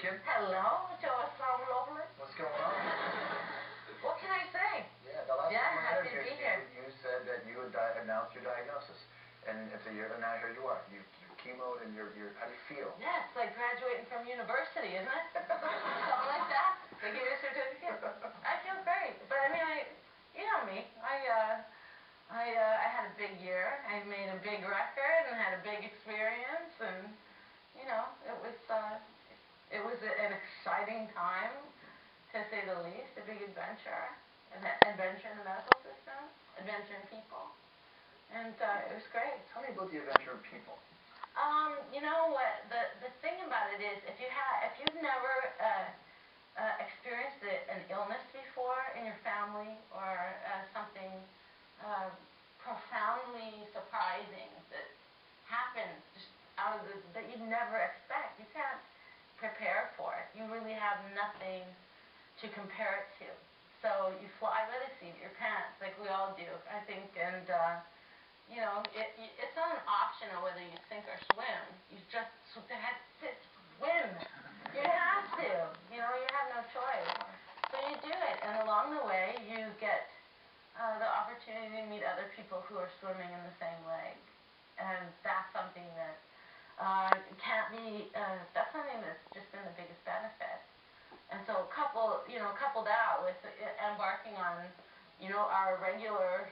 Naked. Hello, Joe. So lovely. What's going on? What can I say? Yeah, the last time I happy to be here. you said that you had announced your diagnosis. And it's a year, and now here you are. You've chemoed, and you're, how do you feel? Yeah, it's like graduating from university, isn't it? Something like that. They give you a certificate. I feel great. But I mean, you know me. I had a big year. I made a big record and had a big experience, and you know, it was an exciting time, to say the least. A big adventure, an adventure in the medical system, adventure in people, and it was great. Tell me about the adventure in people. You know what? The thing about it is, if you've never experienced an illness before in your family, or something profoundly surprising that happens just out of that you'd never expect, you can't prepare for it. You really have nothing to compare it to. So you fly by the seat of your pants, like we all do, I think, and you know, it's not an option of whether you sink or swim. You just have to swim. You have to. You know, you have no choice. So you do it, and along the way, you get the opportunity to meet other people who are swimming in the same lake, and that's something that can't be. That's something that's just been the biggest benefit. And so, coupled out with embarking on, you know, our regular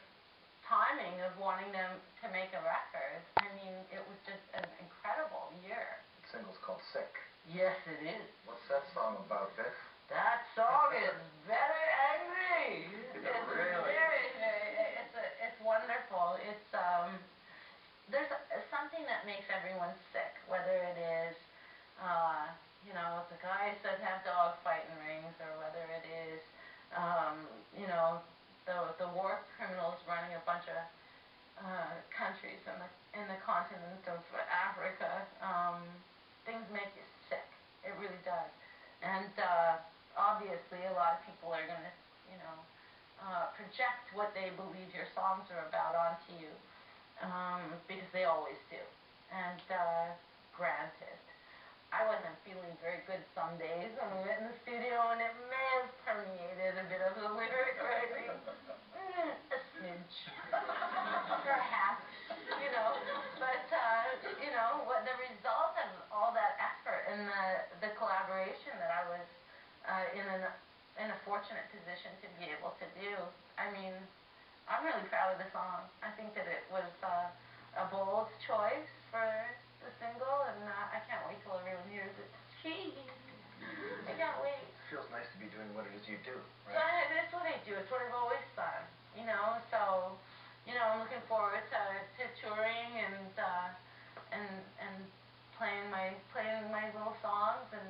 timing of wanting them to make a record. I mean, it was just an incredible year. The single's called Sick. Yes, it is. What's that song about, Bif? That song is very angry. It's really? It's wonderful. There's something that makes everyone sick, whether it is, you know, the guys that have dog fighting rings, or whether it is, you know, the war criminals running a bunch of countries in the continent of Africa. Things make you sick. It really does. And obviously, a lot of people are going to, you know, project what they believe your songs are about onto you, because they always do. And granted, I wasn't feeling very good some days when we went in the studio, and it may have permeated a bit of the lyric writing. A smidge. Perhaps, you know. But, you know, what the result of all that effort and the collaboration that I was in a fortunate position to be able to do, I mean, I'm really proud of the song. I think that it was a bold choice for the single, and I can't wait till everyone hears it. Jeez, I can't wait. It feels nice to be doing what it is you do, right? Yeah, it is what I do. It's what I've always done, you know. So, you know, I'm looking forward to touring and playing my little songs, and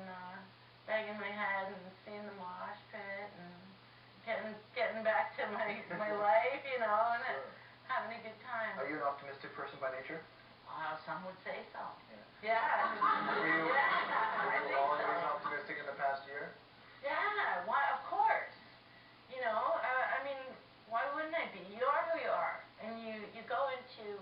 banging my head and seeing the mosh pit, and getting back to my life, you know, and having a good time. Are you an optimistic person by nature? Well, some would say so. Yeah. Were you always so. optimistic in the past year? Yeah, why? Of course. You know, I mean, why wouldn't I be? You are who you are, and you go into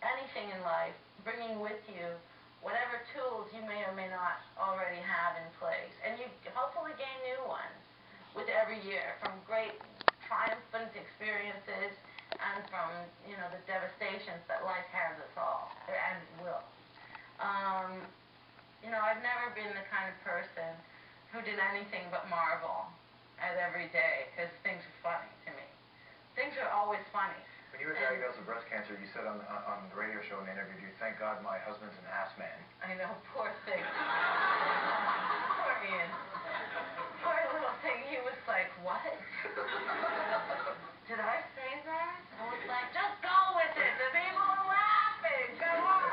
anything in life bringing with you whatever tools you may or may not already have in place, and you hopefully gain new ones with every year, from great triumphant experiences and from, you know, the devastations that life has us all, and will. You know, I've never been the kind of person who did anything but marvel at every day, because things are funny to me. Things are always funny. When you were diagnosed with breast cancer, you said on the radio show in the interview, "Thank God my husband's an ass man." I know, poor thing. Poor Ian. Poor little thing. He was like, "What? Did I say that?" I was like, "Just go with it. The people are laughing. Come on."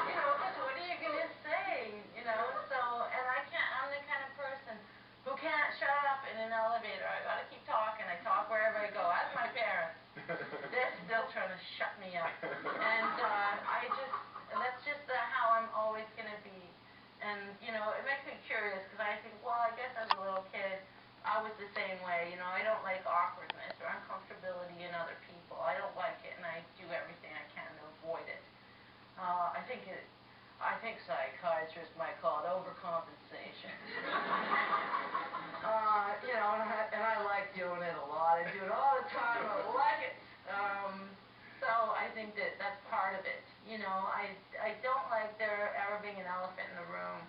You know, because what are you gonna say? You know. So, and I'm the kind of person who can't shut up in an elevator. I gotta keep talking. I talk wherever I go. Ask my parents. They're still trying to shut me up. And that's just how I'm always going to be. And, you know, it makes me curious, because I think, well, I guess as a little kid, I was the same way. You know, I don't like awkwardness or uncomfortability in other people. I don't like it, and I do everything I can to avoid it. I I think psychiatrists might call it overcompensation. And I like doing it a lot. I do it all the time. I like it. So I think that's part of it. I don't like there ever being an elephant in the room.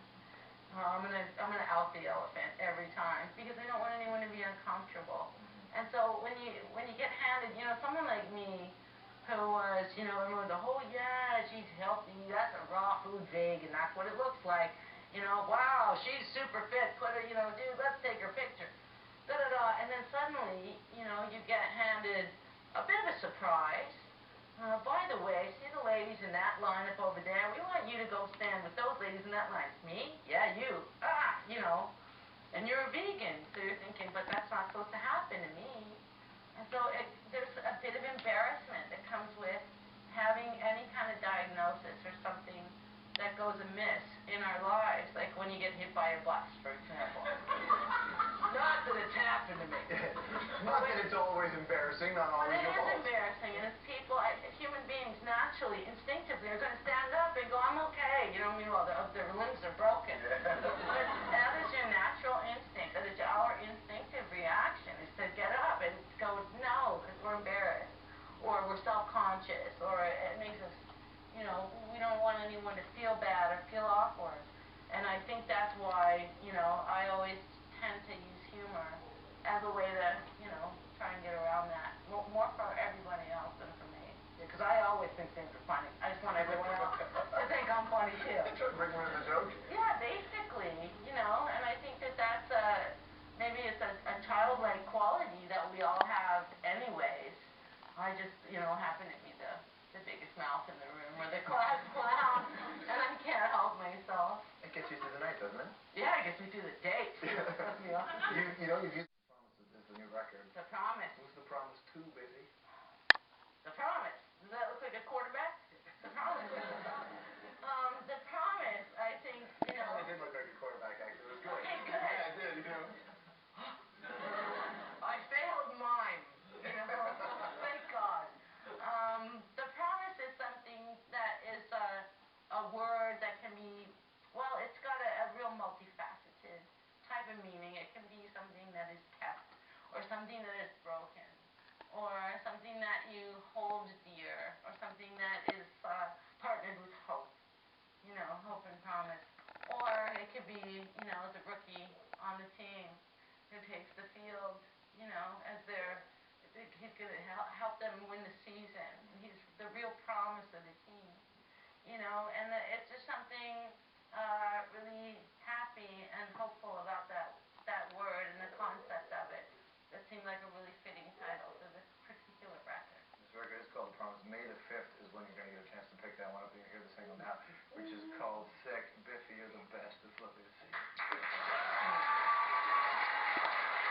I'm gonna out the elephant every time because I don't want anyone to be uncomfortable. And so when you get handed, someone like me who was, everyone goes, oh yeah, she's healthy, that's a raw food vegan, that's what it looks like. Wow, she's super fit, put her, dude, let's take her picture. Da-da-da. And then suddenly, you get handed a bit of a surprise. By the way, see the ladies in that lineup over there? We want you to go stand with those ladies in that line. Me? Yeah, you. And you're a vegan. So you're thinking, but that's not supposed to happen to me. And so there's a bit of embarrassment that comes with having any kind of diagnosis or something that goes amiss in our lives, like when you get hit by a bus, for example. Not that it's happened to me. Not that it's always embarrassing, not always your fault. But it is embarrassing, and it's people, human beings naturally, instinctively, are going to stand up and go, I'm okay. Meanwhile, their limbs are broken. Yeah. But that is your natural instinct. That is our instinctive reaction, is to get up and go, no, because we're embarrassed, or we're self-conscious, or it makes us, we don't want anyone to feel bad or feel awkward. And I think that's why, I always tend to use humor as a way to, try and get around that. More for everybody else than for me. Because I always think things are funny. I just want everyone else to think I'm funny too. Bring one in the joke? Yeah, basically, and I think that's maybe it's a childlike quality that we all have anyways. I just, happen to be the biggest mouth in the room, or the class clown, and I can't help myself. It gets you through the night, doesn't it? Yeah, it gets me through the date. Yeah. You've used The Promise as the new record. The Promise. Who's The Promise to, Biffy? The Promise. Does that look like a quarterback? The Promise. The Promise, I think, It did look like a quarterback, actually. It was good. Okay, good. Yeah, it did, I failed mime. Thank God. The Promise is something that is a word that can be, well, it's got a real multifaceted type of meaning. It can be something that is kept, or something that is broken, or something that you hold dear, or something that is partnered with hope, hope and promise. Or it could be, the rookie on the team who takes the field, as he's going to help them win the season. He's the real promise of the team, and it's just something really happy and hopeful about that word and the concept of it. That seemed like a really fitting title for this particular record. This record is called The Promise. May the 5th is when you're going to get a chance to pick that one up. You're going to hear the single now, which is called Sick. Biffy, you're the best. It's lovely to see you.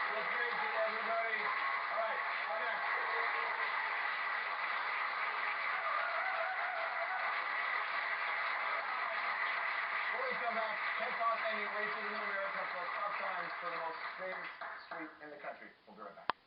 Well, thank you, everybody. All right, up next. When we come back, hip hop ending racism in America plus tough times for the most famous street in the country. We'll be right back.